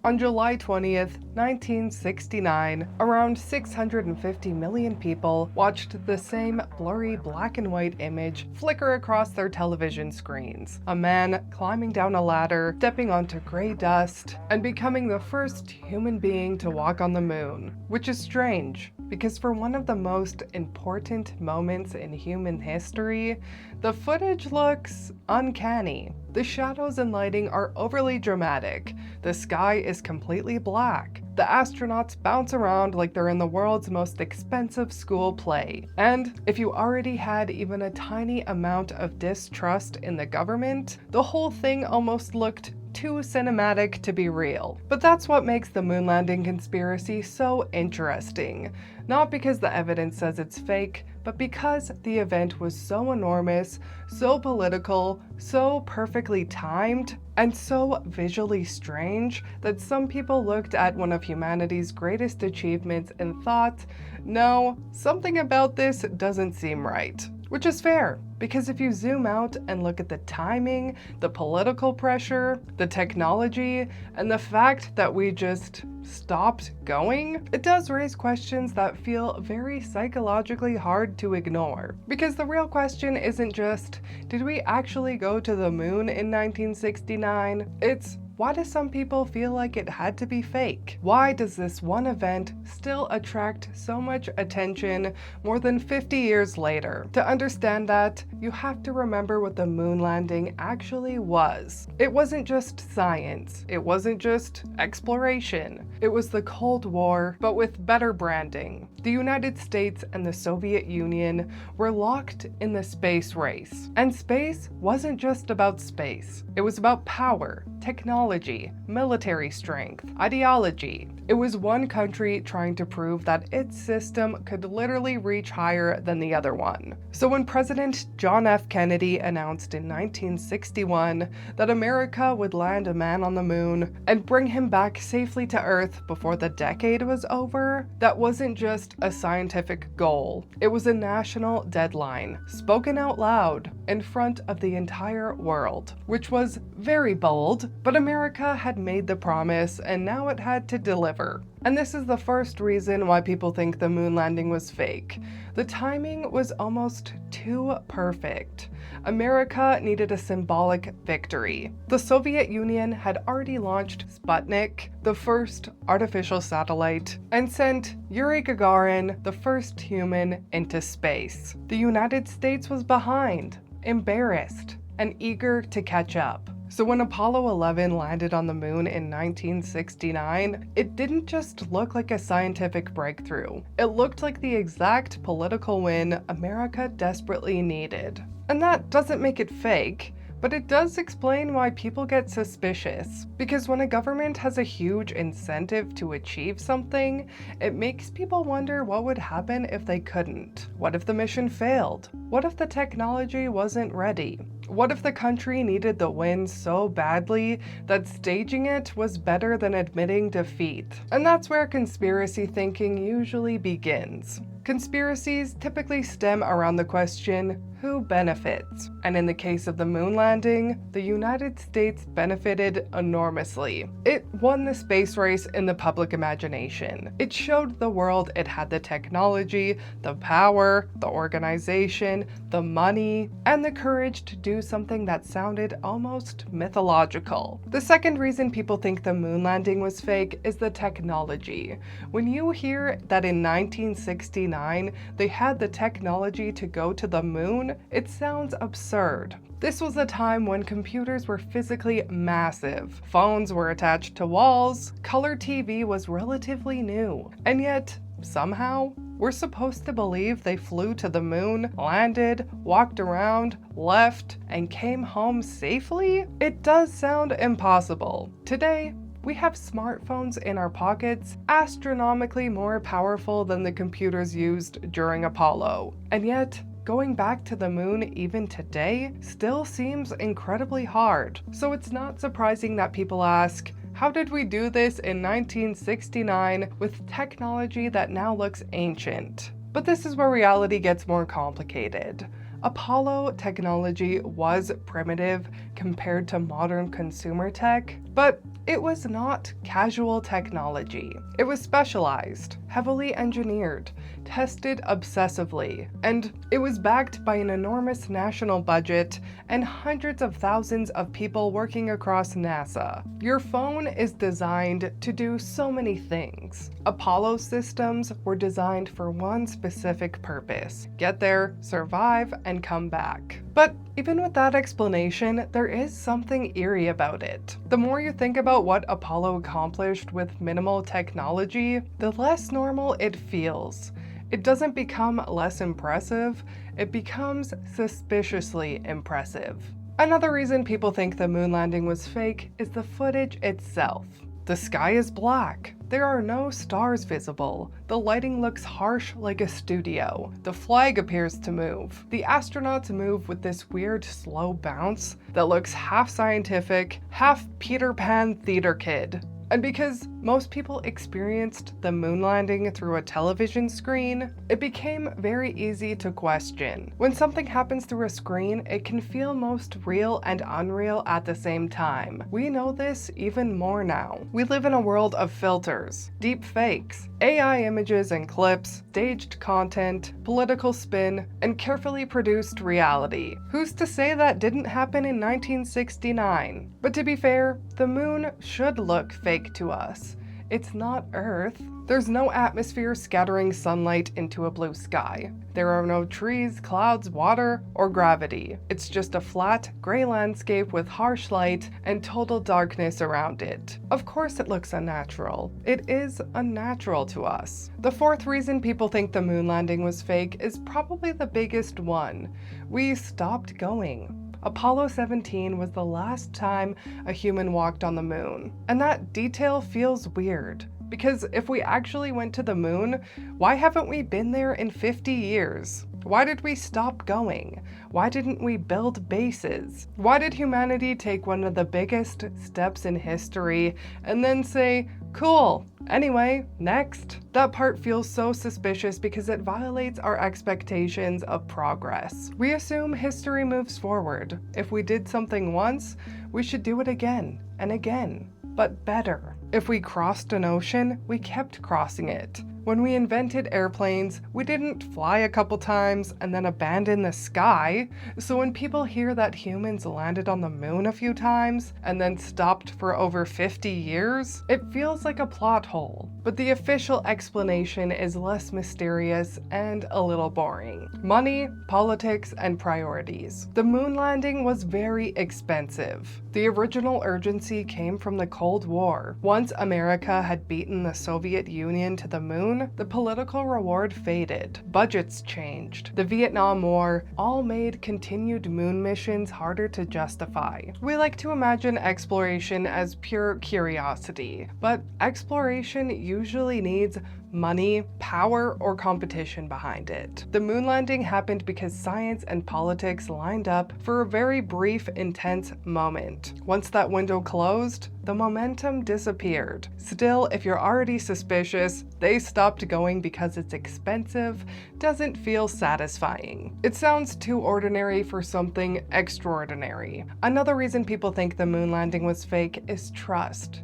On July 20th, 1969, around 650 million people watched the same blurry black and white image flicker across their television screens. A man climbing down a ladder, stepping onto gray dust, and becoming the first human being to walk on the moon. Which is strange, because for one of the most important moments in human history, the footage looks uncanny. The shadows and lighting are overly dramatic. The sky is completely black. The astronauts bounce around like they're in the world's most expensive school play. And if you already had even a tiny amount of distrust in the government, the whole thing almost looked too cinematic to be real. But that's what makes the moon landing conspiracy so interesting. Not because the evidence says it's fake, but because the event was so enormous, so political, so perfectly timed, and so visually strange that some people looked at one of humanity's greatest achievements and thought, no, something about this doesn't seem right. Which is fair, because if you zoom out and look at the timing, the political pressure, the technology, and the fact that we just stopped going, it does raise questions that feel very psychologically hard to ignore. Because the real question isn't just, did we actually go to the moon in 1969? It's, why do some people feel like it had to be fake? Why does this one event still attract so much attention more than 50 years later? To understand that, you have to remember what the moon landing actually was. It wasn't just science. It wasn't just exploration. It was the Cold War, but with better branding. The United States and the Soviet Union were locked in the space race. And space wasn't just about space. It was about power, technology, military strength, ideology. It was one country trying to prove that its system could literally reach higher than the other one. So when President John F. Kennedy announced in 1961 that America would land a man on the moon and bring him back safely to Earth before the decade was over, that wasn't just a scientific goal. It was a national deadline, spoken out loud in front of the entire world, which was very bold, but America had made the promise and now it had to deliver. And this is the first reason why people think the moon landing was fake. The timing was almost too perfect. America needed a symbolic victory. The Soviet Union had already launched Sputnik, the first artificial satellite, and sent Yuri Gagarin, the first human, into space. The United States was behind, embarrassed, and eager to catch up. So when Apollo 11 landed on the moon in 1969, it didn't just look like a scientific breakthrough. It looked like the exact political win America desperately needed. And that doesn't make it fake, but it does explain why people get suspicious. Because when a government has a huge incentive to achieve something, it makes people wonder what would happen if they couldn't. What if the mission failed? What if the technology wasn't ready? What if the country needed the win so badly that staging it was better than admitting defeat? And that's where conspiracy thinking usually begins. Conspiracies typically stem around the question, who benefits? And in the case of the moon landing, the United States benefited enormously. It won the space race in the public imagination. It showed the world it had the technology, the power, the organization, the money, and the courage to do something that sounded almost mythological. The second reason people think the moon landing was fake is the technology. When you hear that in 1969 they had the technology to go to the moon, it sounds absurd. This was a time when computers were physically massive, phones were attached to walls, color TV was relatively new, and yet, somehow, we're supposed to believe they flew to the moon, landed, walked around, left, and came home safely? It does sound impossible. Today, we have smartphones in our pockets, astronomically more powerful than the computers used during Apollo. And yet, going back to the moon even today still seems incredibly hard. So it's not surprising that people ask, how did we do this in 1969 with technology that now looks ancient? But this is where reality gets more complicated. Apollo technology was primitive compared to modern consumer tech, but it was not casual technology. It was specialized, heavily engineered, tested obsessively, and it was backed by an enormous national budget and hundreds of thousands of people working across NASA. Your phone is designed to do so many things. Apollo systems were designed for one specific purpose: get there, survive, and come back. But even with that explanation, there is something eerie about it. The more you think about what Apollo accomplished with minimal technology, the less normal it feels. It doesn't become less impressive, it becomes suspiciously impressive. Another reason people think the moon landing was fake is the footage itself. The sky is black. There are no stars visible. The lighting looks harsh like a studio. The flag appears to move. The astronauts move with this weird slow bounce that looks half scientific, half Peter Pan theater kid. And because most people experienced the moon landing through a television screen, it became very easy to question. When something happens through a screen, it can feel most real and unreal at the same time. We know this even more now. We live in a world of filters, deep fakes, AI images and clips, staged content, political spin, and carefully produced reality. Who's to say that didn't happen in 1969? But to be fair, the moon should look fake to us. It's not Earth. There's no atmosphere scattering sunlight into a blue sky. There are no trees, clouds, water, or gravity. It's just a flat, gray landscape with harsh light and total darkness around it. Of course it looks unnatural. It is unnatural to us. The fourth reason people think the moon landing was fake is probably the biggest one. We stopped going. Apollo 17 was the last time a human walked on the moon. And that detail feels weird, because if we actually went to the moon, why haven't we been there in 50 years? Why did we stop going? Why didn't we build bases? Why did humanity take one of the biggest steps in history and then say, cool, anyway, next? That part feels so suspicious because it violates our expectations of progress. We assume history moves forward. If we did something once, we should do it again and again, but better. If we crossed an ocean, we kept crossing it. When we invented airplanes, we didn't fly a couple times and then abandon the sky. So when people hear that humans landed on the moon a few times and then stopped for over 50 years, it feels like a plot hole. But the official explanation is less mysterious and a little boring. Money, politics, and priorities. The moon landing was very expensive. The original urgency came from the Cold War. Once America had beaten the Soviet Union to the moon, the political reward faded. Budgets changed. The Vietnam War all made continued moon missions harder to justify. We like to imagine exploration as pure curiosity, but exploration usually needs money, power, or competition behind it. The moon landing happened because science and politics lined up for a very brief, intense moment. Once that window closed, the momentum disappeared. Still, if you're already suspicious, they stopped going because it's expensive, doesn't feel satisfying. It sounds too ordinary for something extraordinary. Another reason people think the moon landing was fake is trust.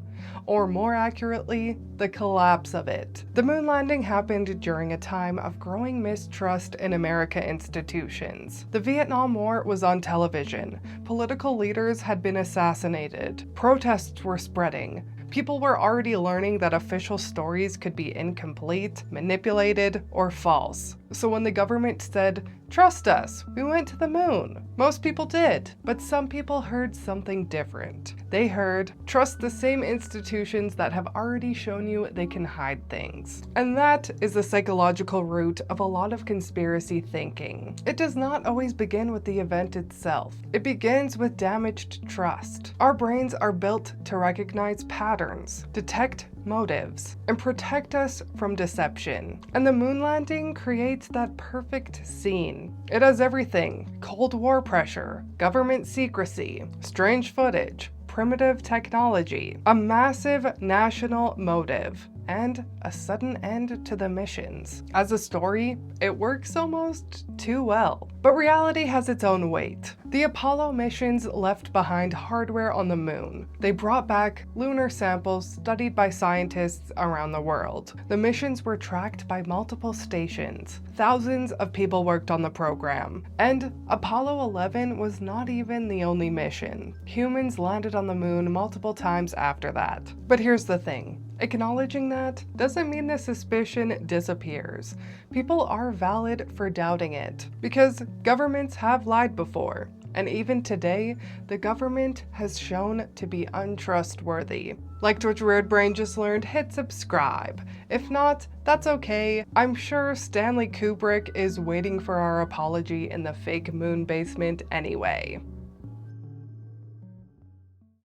Or more accurately, the collapse of it. The moon landing happened during a time of growing mistrust in American institutions. The Vietnam War was on television. Political leaders had been assassinated. Protests were spreading. People were already learning that official stories could be incomplete, manipulated, or false. So when the government said, "Trust us, we went to the moon," most people did. But some people heard something different. They heard, "Trust the same institutions that have already shown you they can hide things." And that is the psychological root of a lot of conspiracy thinking. It does not always begin with the event itself. It begins with damaged trust. Our brains are built to recognize patterns, detect motives, and protect us from deception. And the moon landing creates that perfect scene. It has everything: Cold War pressure, government secrecy, strange footage, primitive technology, a massive national motive. and a sudden end to the missions. As a story, it works almost too well. But reality has its own weight. The Apollo missions left behind hardware on the moon. They brought back lunar samples studied by scientists around the world. The missions were tracked by multiple stations. Thousands of people worked on the program. And Apollo 11 was not even the only mission. Humans landed on the moon multiple times after that. But here's the thing. Acknowledging that doesn't mean the suspicion disappears. People are valid for doubting it, because governments have lied before. And even today, the government has shown to be untrustworthy. Liked what Weird Brain just learned? Hit subscribe. If not, that's okay. I'm sure Stanley Kubrick is waiting for our apology in the fake moon basement anyway.